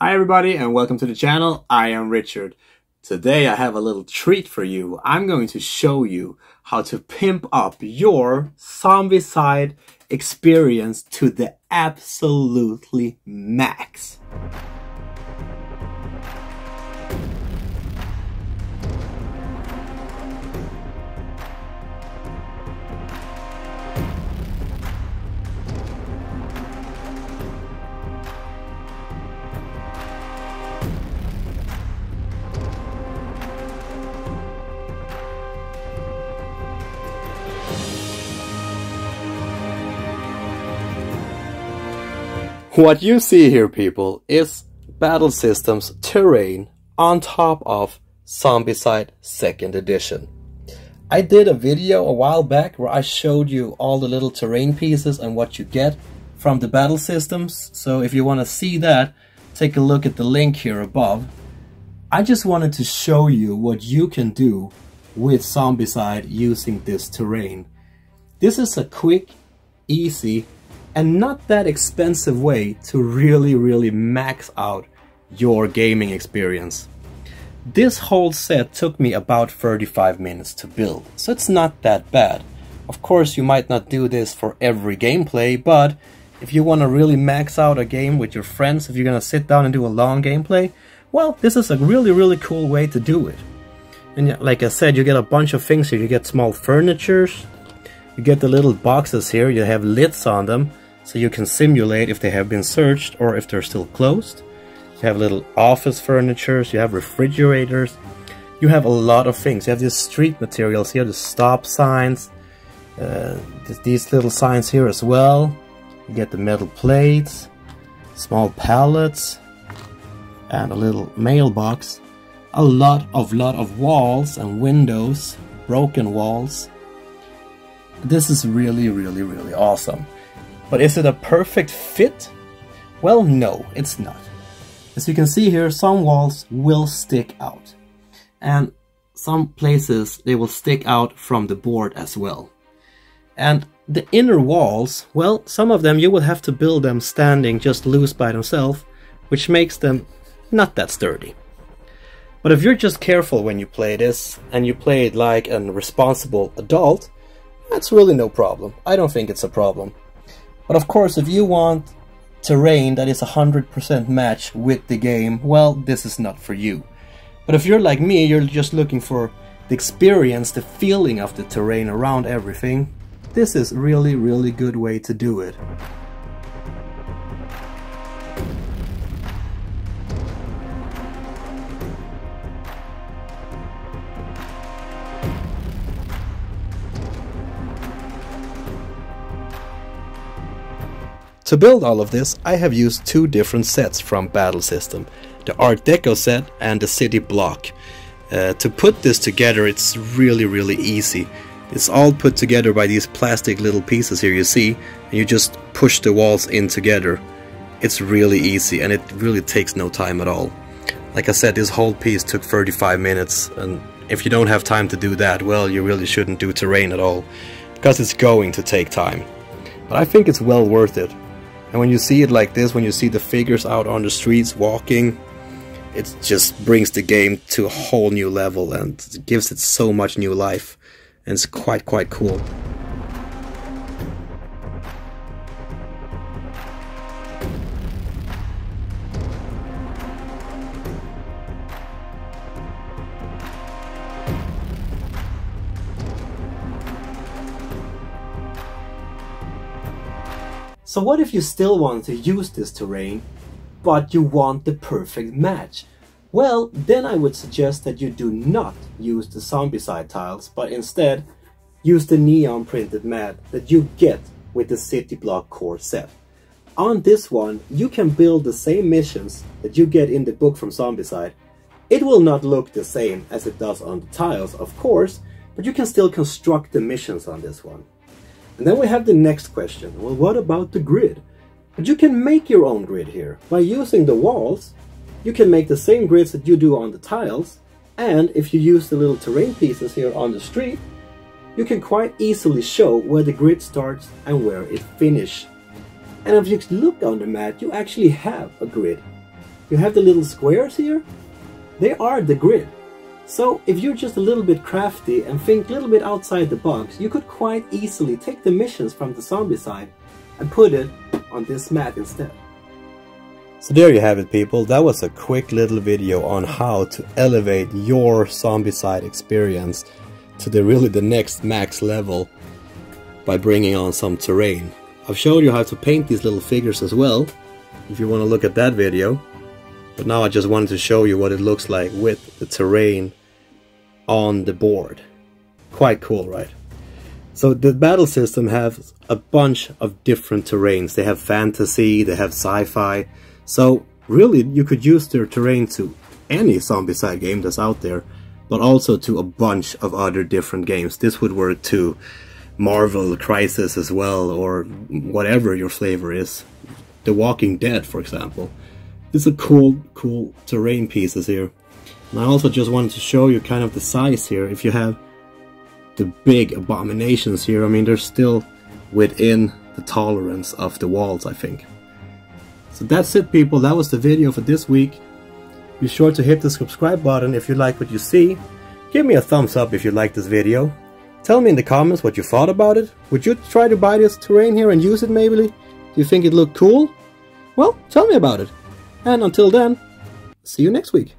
Hi everybody and welcome to the channel. I am Richard. Today I have a little treat for you. I'm going to show you how to pimp up your Zombicide experience to the absolutely max. What you see here, people, is Battle Systems terrain on top of Zombicide 2nd edition. I did a video a while back where I showed you all the little terrain pieces and what you get from the Battle Systems. So if you want to see that, take a look at the link here above. I just wanted to show you what you can do with Zombicide using this terrain. This is a quick, easy, and not that expensive way to really max out your gaming experience. This whole set took me about 35 minutes to build, so it's not that bad. Of course, you might not do this for every gameplay, but if you want to really max out a game with your friends, if you're gonna sit down and do a long gameplay, well, this is a really cool way to do it. And like I said, you get a bunch of things here. You get small furnitures, you get the little boxes here, you have lids on them, so you can simulate if they have been searched or if they're still closed. You have little office furnitures, you have refrigerators, you have a lot of things. You have these street materials here, the stop signs, these little signs here as well. You get the metal plates, small pallets, and a little mailbox. A lot of walls and windows, broken walls. This is really awesome. But is it a perfect fit? Well, no, it's not. As you can see here, some walls will stick out. And some places they will stick out from the board as well. And the inner walls, well, some of them you will have to build them standing just loose by themselves, which makes them not that sturdy. But if you're just careful when you play this, and you play it like a responsible adult, that's really no problem. I don't think it's a problem. But of course, if you want terrain that is 100% match with the game, well, this is not for you. But if you're like me, you're just looking for the experience, the feeling of the terrain around everything, this is really good way to do it. To build all of this, I have used two different sets from Battle System, the Art Deco set and the City Block. To put this together, it's really easy. It's all put together by these plastic little pieces here you see, and you just push the walls in together. It's really easy and it really takes no time at all. Like I said, this whole piece took 35 minutes, and if you don't have time to do that, well, you really shouldn't do terrain at all, because it's going to take time. But I think it's well worth it. And when you see it like this, when you see the figures out on the streets walking, it just brings the game to a whole new level and gives it so much new life. And it's quite cool. So what if you still want to use this terrain, but you want the perfect match? Well, then I would suggest that you do not use the Zombicide tiles, but instead use the neon printed mat that you get with the City Block core set. On this one, you can build the same missions that you get in the book from Zombicide. It will not look the same as it does on the tiles, of course, but you can still construct the missions on this one. And then we have the next question. Well, what about the grid? But you can make your own grid here. By using the walls, you can make the same grids that you do on the tiles. And if you use the little terrain pieces here on the street, you can quite easily show where the grid starts and where it finishes. And if you look on the mat, you actually have a grid. you have the little squares here. They are the grid. So if you're just a little bit crafty and think a little bit outside the box, you could quite easily take the missions from the Zombicide and put it on this mat instead. So there you have it, people. That was a quick little video on how to elevate your Zombicide experience to the next max level by bringing on some terrain. I've showed you how to paint these little figures as well, if you want to look at that video. But now I just wanted to show you what it looks like with the terrain on the board. Quite cool, right? So the battle system has a bunch of different terrains. They have fantasy, they have sci-fi. So really you could use their terrain to any Zombicide game that's out there, but also to a bunch of other different games. This would work to Marvel Crisis as well, or whatever your flavor is. The Walking Dead, for example. These are cool terrain pieces here. And I also just wanted to show you kind of the size here. If you have the big abominations here, I mean, they're still within the tolerance of the walls, I think. So that's it, people. That was the video for this week. Be sure to hit the subscribe button if you like what you see. Give me a thumbs up if you like this video. Tell me in the comments what you thought about it. Would you try to buy this terrain here and use it maybe? Do you think it looked cool? Well, tell me about it. And until then, see you next week.